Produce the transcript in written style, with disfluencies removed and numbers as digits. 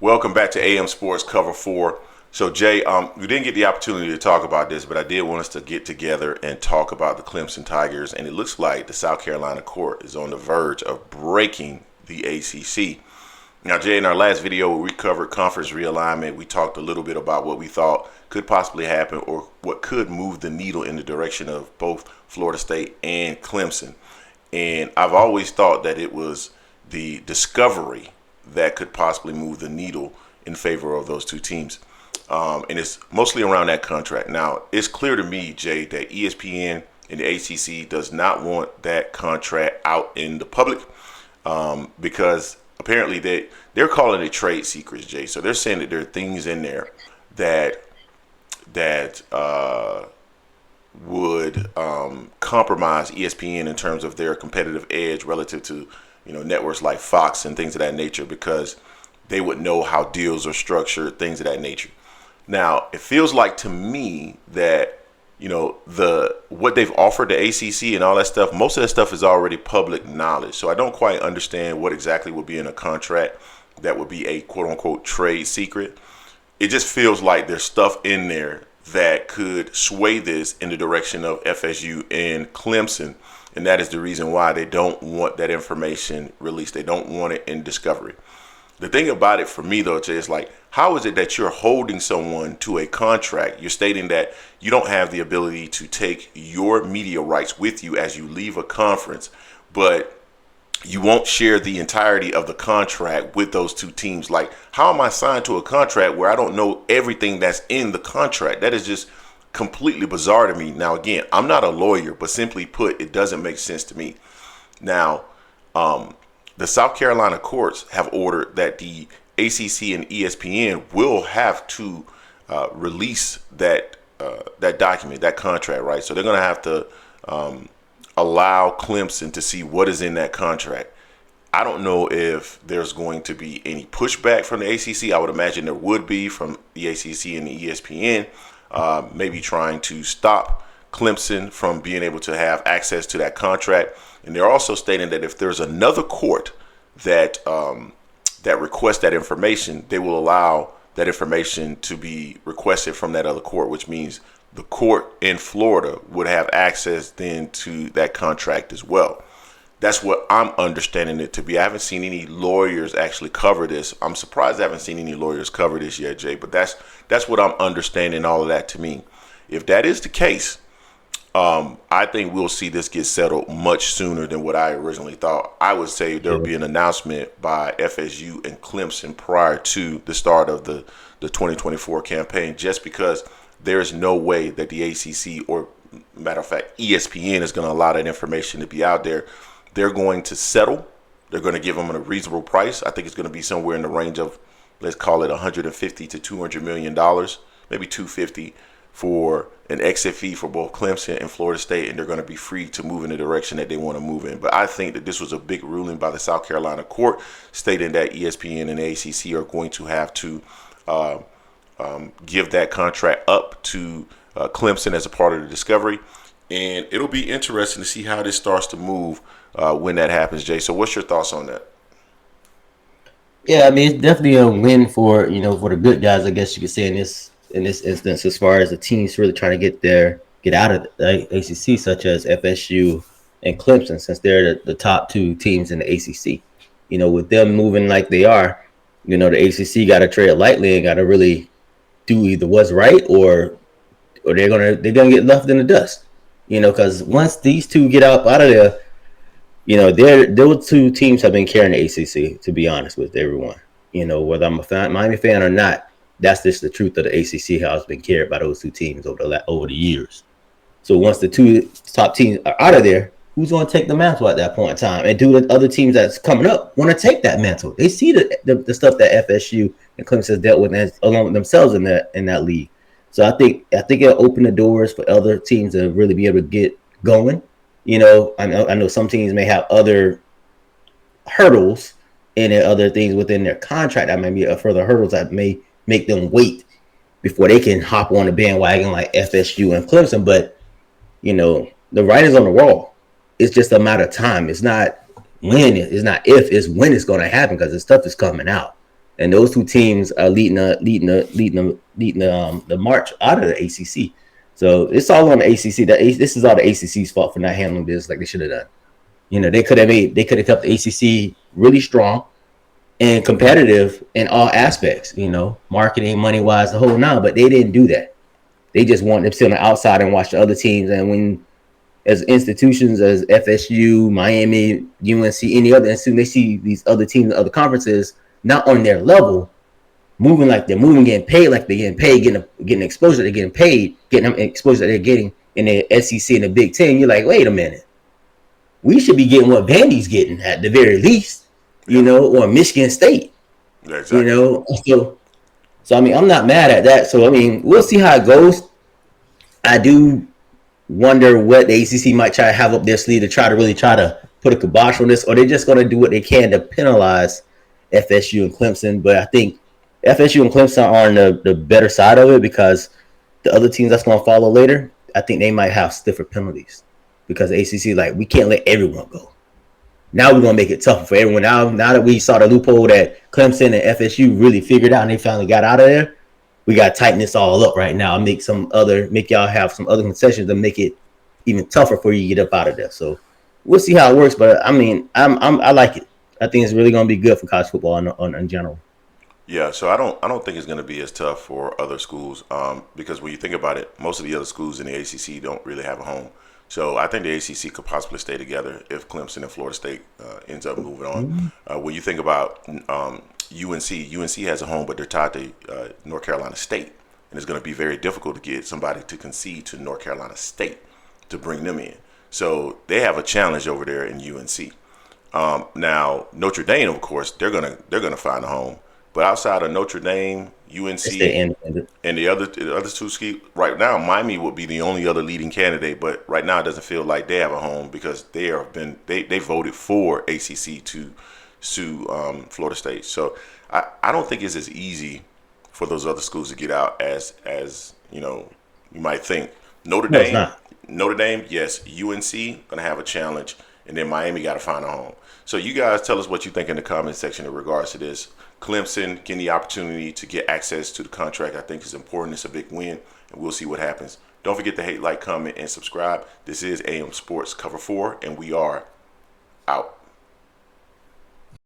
Welcome back to AM Sports Cover 4. So, Jay, we didn't get the opportunity to talk about this, but I did want us to get together and talk about the Clemson Tigers. And it looks like the South Carolina court is on the verge of breaking the ACC. Now, Jay, in our last video, we covered conference realignment. We talked a little bit about what we thought could possibly happen or what could move the needle in the direction of both Florida State and Clemson. And I've always thought that it was the discovery that could possibly move the needle in favor of those two teams. And it's mostly around that contract. Now, it's clear to me, Jay, that ESPN and the ACC does not want that contract out in the public because apparently they're calling it trade secrets, Jay. So they're saying that there are things in there that would compromise ESPN in terms of their competitive edge relative to networks like Fox and things of that nature, because they would know how deals are structured, things of that nature. Now, it feels like to me that, what they've offered the ACC and all that stuff, most of that stuff is already public knowledge. So I don't quite understand what exactly would be in a contract that would be a quote unquote trade secret. It just feels like there's stuff in there that could sway this in the direction of FSU and Clemson. And that is the reason why they don't want that information released. They don't want it in discovery. The thing about it for me, though, Jay, is like, how is it that you're holding someone to a contract? You're stating that you don't have the ability to take your media rights with you as you leave a conference, but you won't share the entirety of the contract with those two teams. Like, how am I signed to a contract where I don't know everything that's in the contract? That is just completely bizarre to me. Now, again, I'm not a lawyer, but simply put, it doesn't make sense to me. Now, the South Carolina courts have ordered that the ACC and ESPN will have to release that document, that contract, right? So they're going to have to allow Clemson to see what is in that contract. I don't know if there's going to be any pushback from the ACC. I would imagine there would be from the ACC and the ESPN, maybe trying to stop Clemson from being able to have access to that contract. And they're also stating that if there's another court that requests that information, they will allow that information to be requested from that other court, which means the court in Florida would have access then to that contract as well. That's what I'm understanding it to be. I haven't seen any lawyers actually cover this. I'm surprised I haven't seen any lawyers cover this yet, Jay, but that's what I'm understanding all of that to mean. If that is the case, I think we'll see this get settled much sooner than what I originally thought. I would say there will be an announcement by FSU and Clemson prior to the start of the 2024 campaign, just because there's no way that the ACC or, matter of fact, ESPN is going to allow that information to be out there. They're going to settle. They're going to give them a reasonable price. I think it's going to be somewhere in the range of, let's call it $150 to $200 million, maybe $250 for an exit fee for both Clemson and Florida State, and they're going to be free to move in the direction that they want to move in. But I think that this was a big ruling by the South Carolina court stating that ESPN and the ACC are going to have to give that contract up to Clemson as a part of the discovery. And it'll be interesting to see how this starts to move when that happens, Jay. So what's your thoughts on that? Yeah, I mean, it's definitely a win for for the good guys, I guess you could say in this instance, as far as the teams really trying to get out of the ACC, such as FSU and Clemson, since they're the top two teams in the ACC. With them moving like they are, the ACC got to tread lightly and got to really do either what's right or they're gonna get left in the dust. Because once these two get out of there, those two teams have been carrying the ACC, to be honest with everyone. Whether I'm a Miami fan or not, that's just the truth of the ACC, how it's been carried by those two teams over the years. So once the two top teams are out of there, who's going to take the mantle at that point in time? And do the other teams that's coming up want to take that mantle? They see the stuff that FSU and Clemson has dealt with along with themselves in that league. So I think it'll open the doors for other teams to really be able to get going. I know some teams may have other hurdles and other things within their contract that may be further hurdles that may make them wait before they can hop on the bandwagon like FSU and Clemson. But, the writing's on the wall. It's just a matter of time. It's not when, it's not if, it's when it's going to happen, because the stuff is coming out. and those two teams are leading the march out of the ACC. So it's all on the ACC. This is all the ACC's fault for not handling this like they should have done. They could have kept the ACC really strong and competitive in all aspects. Marketing, money wise, the whole nine. But they didn't do that. They just wanted to sit on the outside and watch the other teams. And when as institutions as FSU, Miami, UNC, any other institution, they see these other teams, other conferences not on their level, moving like they're moving, getting paid like they're getting paid, getting exposure, they're getting paid, getting them exposure they're getting in the SEC and the Big Ten. You're like, wait a minute, we should be getting what Vandy's getting at the very least, or Michigan State, Yeah, exactly. So I mean, I'm not mad at that. So I mean, we'll see how it goes. I do wonder what the ACC might try to have up their sleeve to try to put a kibosh on this, or they're just going to do what they can to penalize FSU and Clemson. But I think FSU and Clemson are on the better side of it because the other teams that's going to follow later, I think they might have stiffer penalties because the ACC, like, we can't let everyone go. Now we're going to make it tougher for everyone. Now that we saw the loophole that Clemson and FSU really figured out and they finally got out of there, we got to tighten this all up right now and make y'all have some other concessions to make it even tougher for you to get up out of there. So we'll see how it works. But I mean, I like it. I think it's really going to be good for college football in general. Yeah, so I don't think it's going to be as tough for other schools because when you think about it, most of the other schools in the ACC don't really have a home. So I think the ACC could possibly stay together if Clemson and Florida State ends up moving on. When you think about UNC has a home, but they're tied to North Carolina State, and it's going to be very difficult to get somebody to concede to North Carolina State to bring them in. So they have a challenge over there in UNC. Now Notre Dame, of course, they're gonna find a home. But outside of Notre Dame, UNC, and the other two ski right now, Miami would be the only other leading candidate. But right now, it doesn't feel like they have a home because they voted for ACC to sue Florida State. So I don't think it's as easy for those other schools to get out as you might think. No, it's not. Notre Dame, yes. UNC gonna have a challenge, and then Miami got to find a home. So you guys tell us what you think in the comment section in regards to this. Clemson getting the opportunity to get access to the contract, I think is important. It's a big win, and we'll see what happens. Don't forget to hate, like, comment, and subscribe. This is AM Sports Cover 4, and we are out.